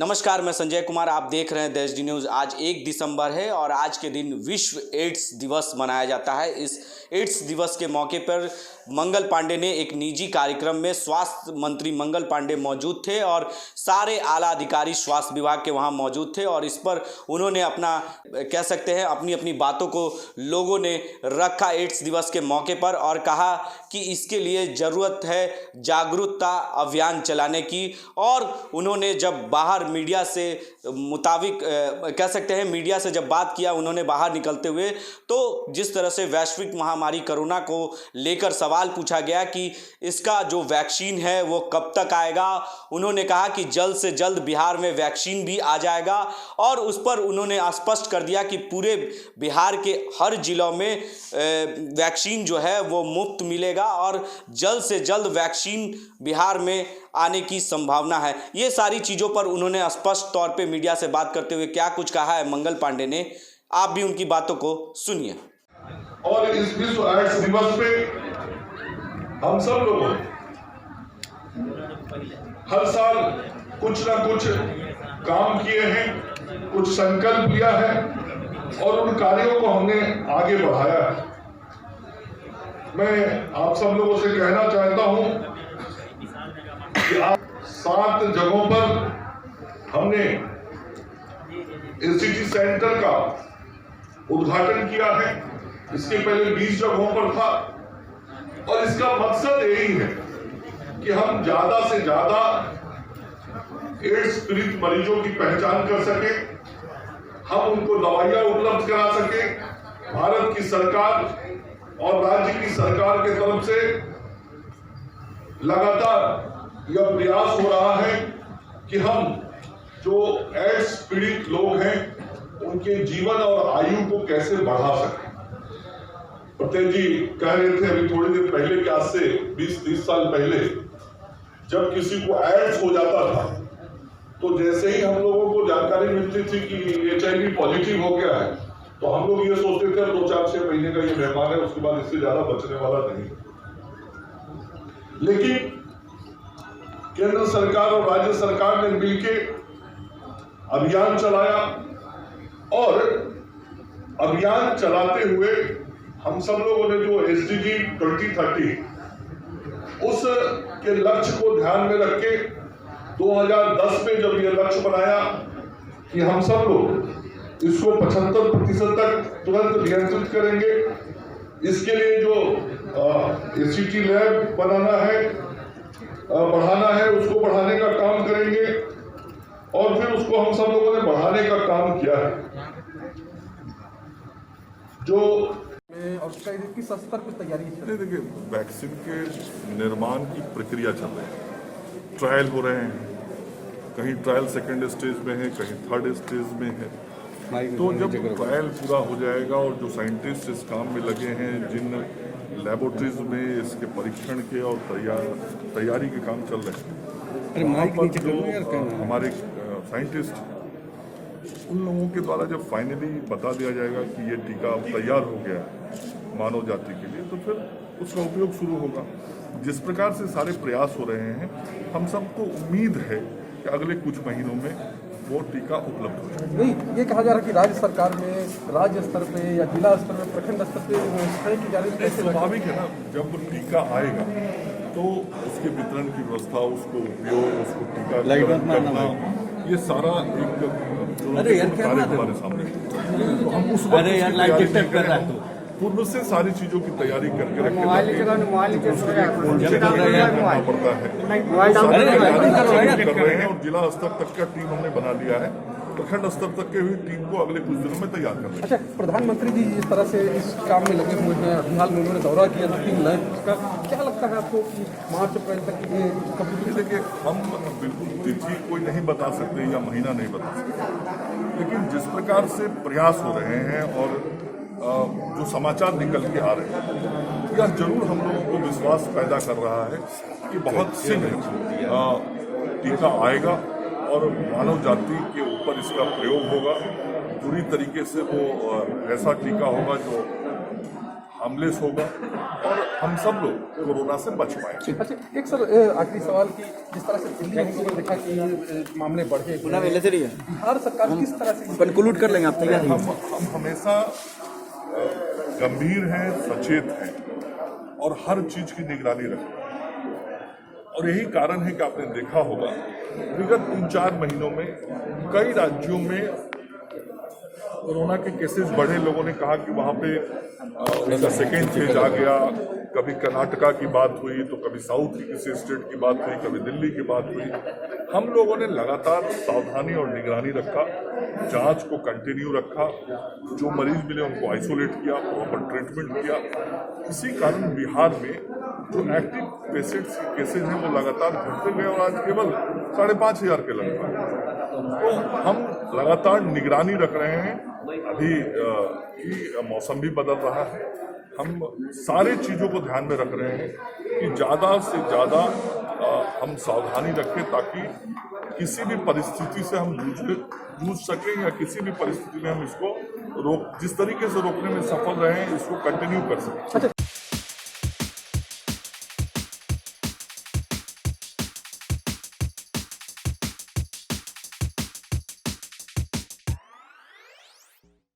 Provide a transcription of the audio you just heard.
नमस्कार, मैं संजय कुमार। आप देख रहे हैं देश डी न्यूज़। आज 1 दिसंबर है और आज के दिन विश्व एड्स दिवस मनाया जाता है। इस एड्स दिवस के मौके पर मंगल पांडे ने एक निजी कार्यक्रम में स्वास्थ्य मंत्री मंगल पांडे मौजूद थे और सारे आला अधिकारी स्वास्थ्य विभाग के वहां मौजूद थे और इस पर उन्होंने अपना कह सकते हैं अपनी अपनी बातों को लोगों ने रखा एड्स दिवस के मौके पर और कहा कि इसके लिए ज़रूरत है जागरूकता अभियान चलाने की। और उन्होंने जब बाहर मीडिया से मुताबिक कह सकते हैं मीडिया से जब बात किया उन्होंने बाहर निकलते हुए, तो जिस तरह से वैश्विक महामारी कोरोना को लेकर सवाल पूछा गया कि इसका जो वैक्सीन है वो कब तक आएगा, उन्होंने कहा कि जल्द से जल्द बिहार में वैक्सीन भी आ जाएगा और उस पर उन्होंने स्पष्ट कर दिया कि पूरे बिहार के हर जिलों में वैक्सीन जो है वो मुफ्त मिलेगा और जल्द से जल्द वैक्सीन बिहार में आने की संभावना है। ये सारी चीज़ों पर उन्होंने स्पष्ट तौर पे मीडिया से बात करते हुए क्या कुछ कहा है मंगल पांडे ने, आप भी उनकी बातों को सुनिए। और इस विश्व एड्स दिवस पे हम सब लोगों ने हर साल कुछ ना कुछ काम किए हैं, कुछ संकल्प लिया है और उन कार्यों को हमने आगे बढ़ाया है। मैं आप सब लोगों से कहना चाहता हूं कि आज 7 जगहों पर हमने एसीटी सेंटर का उद्घाटन किया है। इसके पहले 20 जगहों पर था और इसका मकसद यही है कि हम ज्यादा से ज्यादा एड्स पीड़ित मरीजों की पहचान कर सकें, हम उनको दवाइयां उपलब्ध करा सकें। भारत की सरकार और राज्य की सरकार के तरफ से लगातार यह प्रयास हो रहा है कि हम जो एड्स पीड़ित लोग हैं उनके जीवन और आयु को कैसे बढ़ा सकें। प्रत्येक जी कह रहे थे अभी थोड़ी देर पहले कि आज से 20-30 साल पहले जब किसी को एड्स हो जाता था तो जैसे ही हम लोगों को जानकारी मिलती थी कि HIV पॉजिटिव हो गया है तो हम लोग ये सोचते थे 2-4-6 महीने का ये बीमार है, उसके बाद इससे ज्यादा बचने वाला नहीं। लेकिन केंद्र सरकार और राज्य सरकार ने मिलकर अभियान चलाया और अभियान चलाते हुए हम सब लोगों ने जो SDG 2030 उस के लक्ष्य को ध्यान में रख के 2010 में जब ये लक्ष्य बनाया कि हम सब लोग इसको 75% तक तुरंत नियंत्रित करेंगे, इसके लिए जो ACT लैब बनाना है बढ़ाना है उसको बढ़ाने का काम करेंगे और फिर उसको हम सब लोगों ने बढ़ाने का काम किया है। जो और उसका किस स्तर पर तैयारी है? देखिए, वैक्सीन के निर्माण की प्रक्रिया चल रही है, ट्रायल हो रहे हैं, कहीं ट्रायल सेकेंड स्टेज में है, कहीं थर्ड स्टेज में है। तो जब ट्रायल पूरा हो जाएगा और जो साइंटिस्ट इस काम में लगे हैं, जिन लेबोरेटरीज में इसके परीक्षण के और तैयारी के काम चल रहे हैं, वहाँ पर जो हमारे साइंटिस्ट उन लोगों के द्वारा जब फाइनली बता दिया जाएगा कि ये टीका तैयार हो गया है मानव जाति के लिए, तो फिर उसका उपयोग शुरू होगा। जिस प्रकार से सारे प्रयास हो रहे हैं, हम सबको उम्मीद है कि अगले कुछ महीनों में वो टीका उपलब्ध हो जाए। नहीं, ये कहा जा रहा है कि राज्य सरकार में राज्य स्तर पे या जिला स्तर पे प्रखंड स्तर पे व्यवस्थाएं की जा रही है। स्वाभाविक है ना, जब टीका आएगा तो उसके वितरण की व्यवस्था, उसको उपयोग, उसको टीका करना, ये सारा एक कार्य हमारे सामने तो हम उस वक्त पूर्व से सारी चीजों की तैयारी करके रखना पड़ता है। कर रहे हैं और जिला स्तर तक का टीम हमने बना लिया है, प्रखंड स्तर तक के हुई टीम को अगले कुछ दिनों में तैयार कर रहे हैं। अच्छा, प्रधानमंत्री जी इस तरह से इस काम में लगे हुए हैं, फिलहाल में उन्होंने दौरा किया 3 लाख का, क्या लगता है आपको कि मार्च अप्रैल तक ये कब? देखिए, हम बिल्कुल तिथि कोई नहीं बता सकते या महीना नहीं बता सकते, लेकिन जिस प्रकार से प्रयास हो रहे हैं और जो समाचार निकल के आ रहे हैं, यह जरूर हम लोगों को विश्वास पैदा कर रहा है कि बहुत शीघ्र टीका आएगा और मानव जाति के ऊपर इसका प्रयोग होगा। पूरी तरीके से वो ऐसा टीका होगा जो हार्मलेस होगा और हम सब लोग कोरोना से बच पाएंगे। अच्छा, एक सर आखिरी सवाल की, जिस तरह से दिल्ली हम लोगों ने देखा कि मामले बढ़े, बिहार सरकार किस तरह से कंक्लूड कर लेंगे आप? तैयार हम हमेशा गंभीर हैं, सचेत हैं और हर चीज की निगरानी रखते हैं। और यही कारण है कि आपने देखा होगा विगत 3-4 महीनों में कई राज्यों में कोरोना के केसेस बढ़े। लोगों ने कहा कि वहां पे उसका सेकेंड फेज आ गया। कभी कर्नाटका की बात हुई तो कभी साउथ की किसी स्टेट की बात हुई, कभी दिल्ली की बात हुई। हम लोगों ने लगातार सावधानी और निगरानी रखा, जांच को कंटिन्यू रखा, जो मरीज मिले उनको आइसोलेट किया, प्रॉपर ट्रीटमेंट किया। इसी कारण बिहार में जो एक्टिव पेशेंट्स के केसेज हैं वो लगातार घटते गए और आज केवल 5,500 के लगभग। तो हम लगातार निगरानी रख रहे हैं। अभी की मौसम भी बदल रहा है, हम सारी चीज़ों को ध्यान में रख रहे हैं कि ज़्यादा से ज़्यादा हम सावधानी रखें ताकि किसी भी परिस्थिति से हम जूझ सकें या किसी भी परिस्थिति में हम इसको जिस तरीके से रोकने में सफल रहे हैं इसको कंटिन्यू कर सकें। अच्छा,